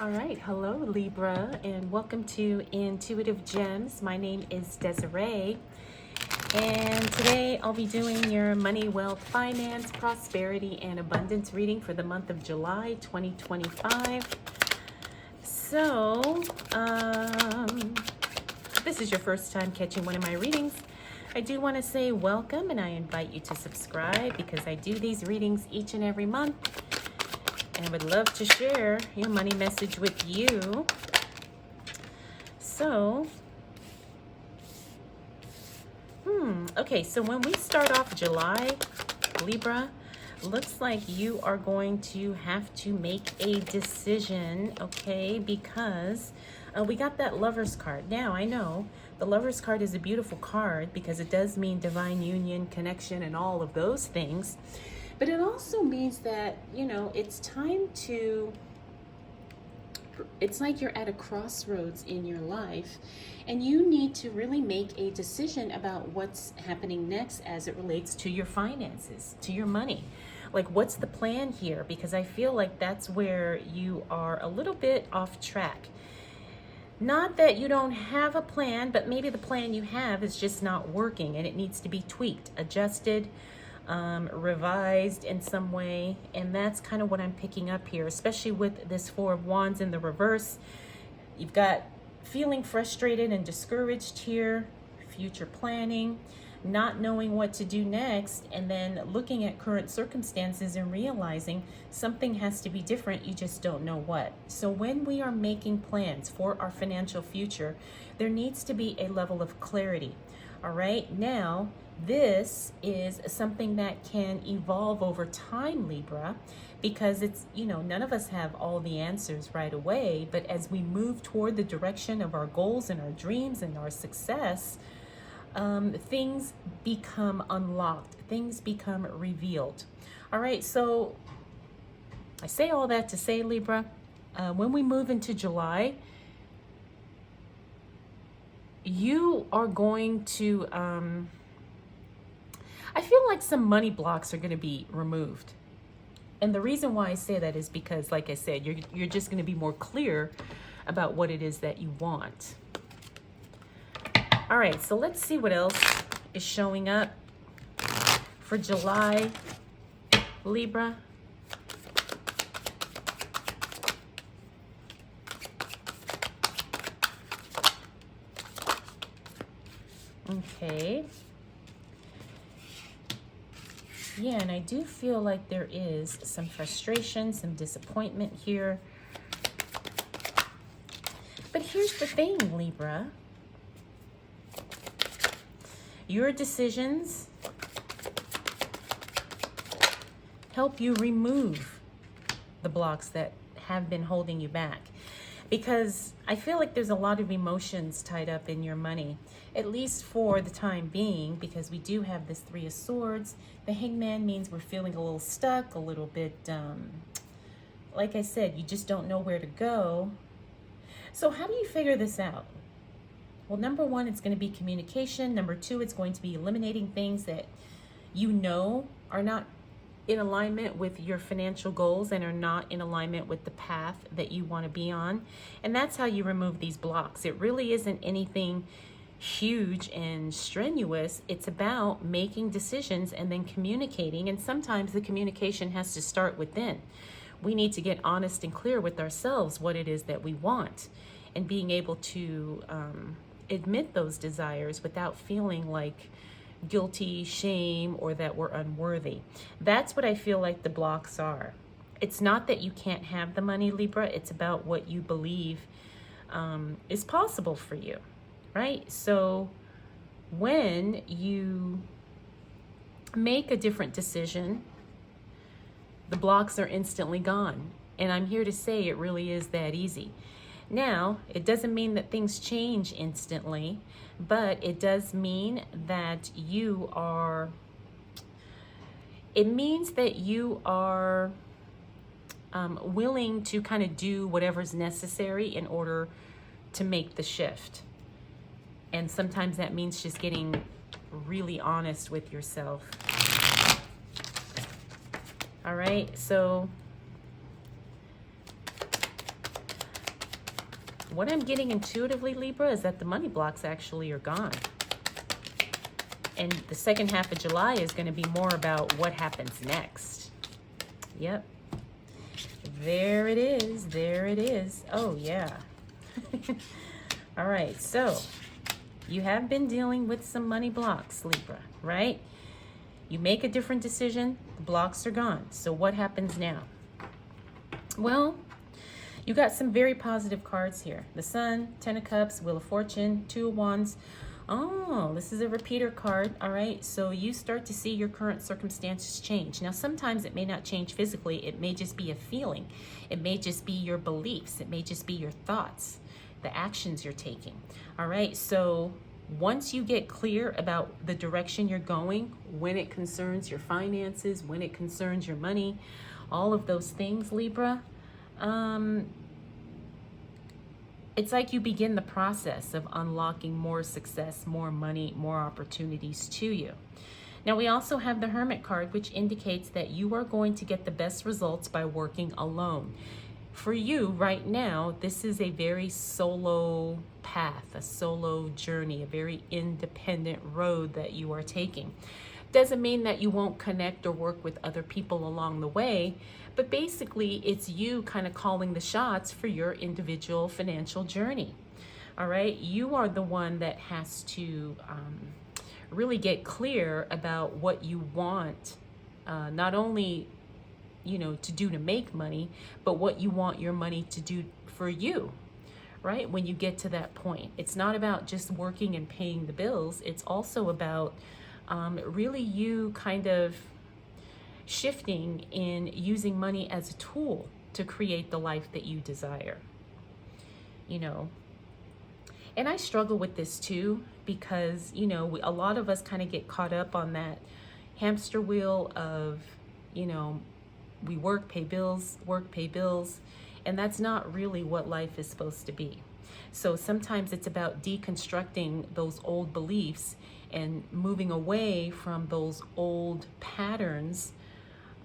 All right, hello Libra, and welcome to Intuitive Gems. My name is Desiree, and today I'll be doing your money, wealth, finance, prosperity, and abundance reading for the month of July 2025. So, if this is your first time catching one of my readings, I do want to say welcome, and I invite you to subscribe because I do these readings each and every month. And I would love to share your money message with you. So, okay, so when we start off July, Libra, looks like you are going to have to make a decision, okay? Because we got that Lover's card. Now, I know the Lover's card is a beautiful card because it does mean divine union, connection, and all of those things. But it also means that, you know, it's time to, it's like you're at a crossroads in your life and you need to really make a decision about what's happening next as it relates to your finances, to your money. Like, what's the plan here? Because I feel like that's where you are a little bit off track. Not that you don't have a plan, but maybe the plan you have is just not working and it needs to be tweaked, adjusted, revised in some way. And that's kind of what I'm picking up here, especially with this Four of Wands in the reverse. You've got feeling frustrated and discouraged here, future planning, not knowing what to do next, and then looking at current circumstances and realizing something has to be different, you just don't know what. So when we are making plans for our financial future, there needs to be a level of clarity. All right, now this is something that can evolve over time, Libra, because it's, you know, none of us have all the answers right away, but as we move toward the direction of our goals and our dreams and our success, things become unlocked, things become revealed. All right, so I say all that to say, Libra, when we move into July, you are going to, I feel like some money blocks are going to be removed. And the reason why I say that is because, like I said, you're just going to be more clear about what it is that you want. All right, so let's see what else is showing up for July, Libra. Okay. Yeah, and I do feel like there is some frustration, some disappointment here. But here's the thing, Libra. Your decisions help you remove the blocks that have been holding you back. Because I feel like there's a lot of emotions tied up in your money, at least for the time being, because we do have this Three of Swords. The Hangman means we're feeling a little stuck, a little bit, like I said, you just don't know where to go. So how do you figure this out? Well, number one, it's going to be communication. Number two, it's going to be eliminating things that you know are not in alignment with your financial goals and are not in alignment with the path that you want to be on. And that's how you remove these blocks. It really isn't anything huge and strenuous. It's about making decisions and then communicating. And sometimes the communication has to start within. We need to get honest and clear with ourselves what it is that we want, and being able to admit those desires without feeling like guilty, shame, or that we're unworthy. That's what I feel like the blocks are. It's not that you can't have the money, Libra. It's about what you believe is possible for you, right? So when you make a different decision, the blocks are instantly gone. And I'm here to say it really is that easy. Now, it doesn't mean that things change instantly, but it does mean that you are, willing to kind of do whatever's necessary in order to make the shift. And sometimes that means just getting really honest with yourself. All right, so what I'm getting intuitively, Libra, is that the money blocks actually are gone. And the second half of July is going to be more about what happens next. Yep. There it is. There it is. Oh, yeah. All right. So you have been dealing with some money blocks, Libra, right? You make a different decision, the blocks are gone. So what happens now? Well, you got some very positive cards here. The Sun, Ten of Cups, Wheel of Fortune, Two of Wands. Oh, this is a repeater card. All right, so you start to see your current circumstances change. Now, sometimes it may not change physically. It may just be a feeling. It may just be your beliefs. It may just be your thoughts, the actions you're taking. All right, so once you get clear about the direction you're going, when it concerns your finances, when it concerns your money, all of those things, Libra, it's like you begin the process of unlocking more success, more money, more opportunities to you. Now, we also have the Hermit card, which indicates that you are going to get the best results by working alone. For you right now, this is a very solo path, a solo journey, a very independent road that you are taking. Doesn't mean that you won't connect or work with other people along the way, but basically it's you kind of calling the shots for your individual financial journey. All right, you are the one that has to really get clear about what you want, not only to do to make money, but what you want your money to do for you, right? When you get to that point, it's not about just working and paying the bills. It's also about really you kind of shifting in using money as a tool to create the life that you desire, And I struggle with this too, because, a lot of us kind of get caught up on that hamster wheel of, we work, pay bills, and that's not really what life is supposed to be. So sometimes it's about deconstructing those old beliefs and moving away from those old patterns,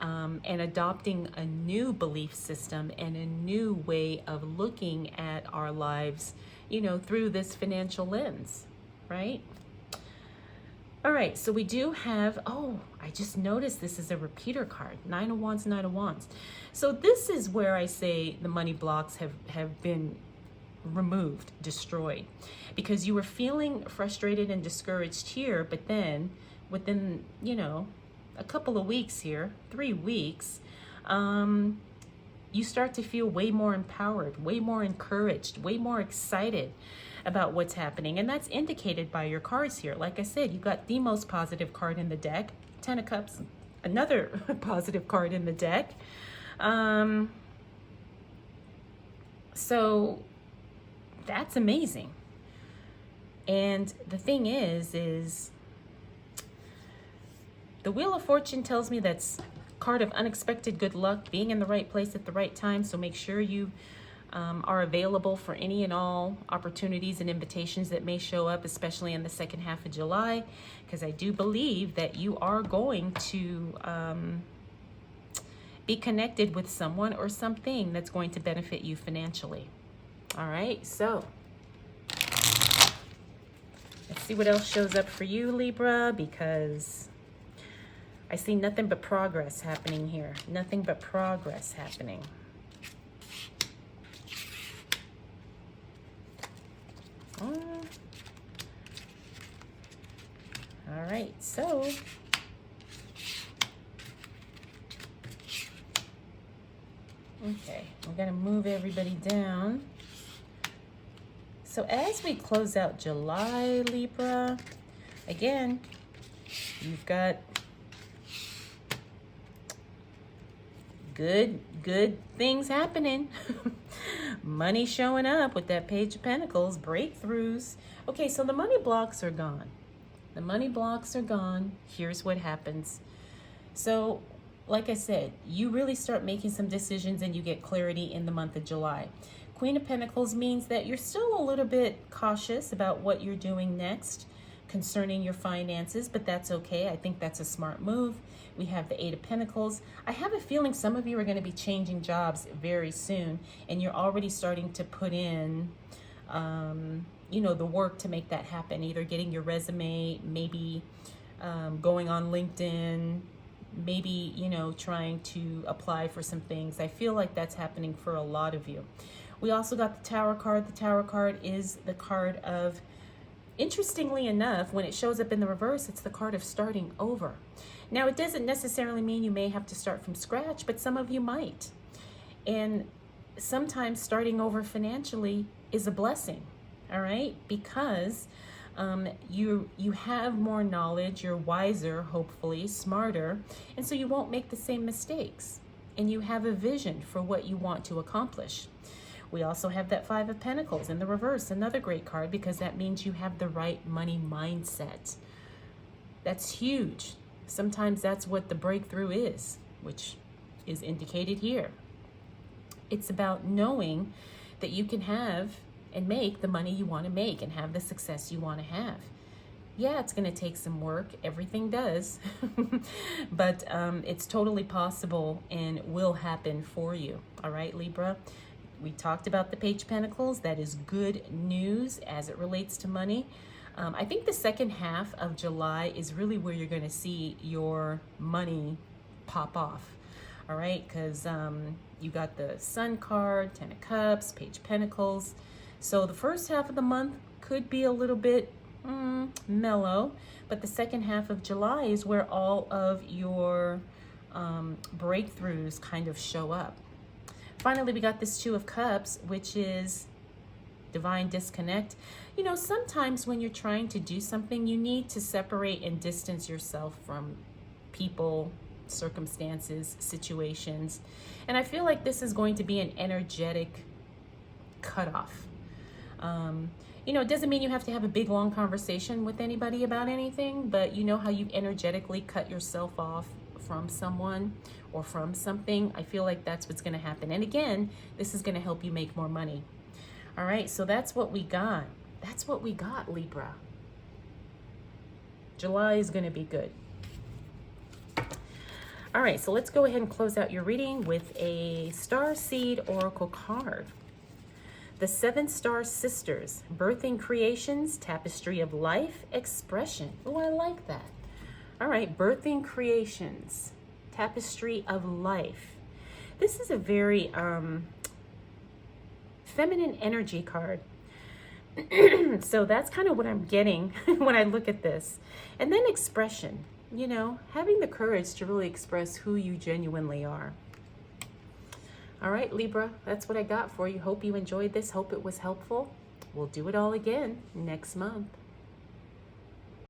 and adopting a new belief system and a new way of looking at our lives, through this financial lens, right? All right, so we do have, I just noticed this is a repeater card, Nine of Wands, Nine of Wands. So this is where I say the money blocks have been removed, destroyed, because you were feeling frustrated and discouraged here, but then within, a couple of weeks here, 3 weeks, you start to feel way more empowered, way more encouraged, way more excited about what's happening. And that's indicated by your cards here. Like I said, you got the most positive card in the deck, Ten of Cups, another positive card in the deck. So that's amazing. And the thing is the Wheel of Fortune tells me that's card of unexpected good luck, being in the right place at the right time. So make sure you are available for any and all opportunities and invitations that may show up, especially in the second half of July, because I do believe that you are going to be connected with someone or something that's going to benefit you financially. All right, so let's see what else shows up for you, Libra, because I see nothing but progress happening here. Nothing but progress happening. All right, so okay, we're gonna move everybody down. So as we close out July, Libra, again, you've got good things happening. Money showing up with that Page of Pentacles, breakthroughs. Okay, so the money blocks are gone. The money blocks are gone. Here's what happens. So, like I said, you really start making some decisions and you get clarity in the month of July. Queen of Pentacles means that you're still a little bit cautious about what you're doing next concerning your finances, but that's okay. I think that's a smart move. We have the Eight of Pentacles. I have a feeling some of you are going to be changing jobs very soon, and you're already starting to put in you know, the work to make that happen, either getting your resume, maybe going on LinkedIn, maybe, you know, trying to apply for some things. I feel like that's happening for a lot of you. We also got the Tower card. The Tower card is the card of, interestingly enough, when it shows up in the reverse, it's the card of starting over. Now, it doesn't necessarily mean you may have to start from scratch, but some of you might. And sometimes starting over financially is a blessing, all right? Because you have more knowledge, you're wiser, hopefully, smarter, and so you won't make the same mistakes. And you have a vision for what you want to accomplish. We also have that Five of Pentacles in the reverse, another great card, because that means you have the right money mindset. That's huge. Sometimes that's what the breakthrough is, which is indicated here. It's about knowing that you can have and make the money you want to make and have the success you want to have. Yeah, it's going to take some work. Everything does. But it's totally possible and will happen for you. All right, Libra? We talked about the Page of Pentacles. That is good news as it relates to money. I think the second half of July is really where you're going to see your money pop off. All right, because you got the Sun card, Ten of Cups, Page of Pentacles. So the first half of the month could be a little bit mellow, but the second half of July is where all of your breakthroughs kind of show up. Finally, we got this Two of Cups, which is divine disconnect. You know, sometimes when you're trying to do something, you need to separate and distance yourself from people, circumstances, situations. And I feel like this is going to be an energetic cutoff. You know, it doesn't mean you have to have a big, long conversation with anybody about anything, but you know how you energetically cut yourself off from someone or from something. I feel like that's what's going to happen. And again, this is going to help you make more money. All right, so that's what we got. That's what we got, Libra. July is going to be good. All right, so let's go ahead and close out your reading with a Starseed Oracle card. The Seven Star Sisters, Birthing Creations, Tapestry of Life, Expression. Oh, I like that. All right, Birthing Creations, Tapestry of Life. This is a very feminine energy card. So that's kind of what I'm getting when I look at this. And then expression, you know, having the courage to really express who you genuinely are. All right, Libra, that's what I got for you. Hope you enjoyed this. Hope it was helpful. We'll do it all again next month.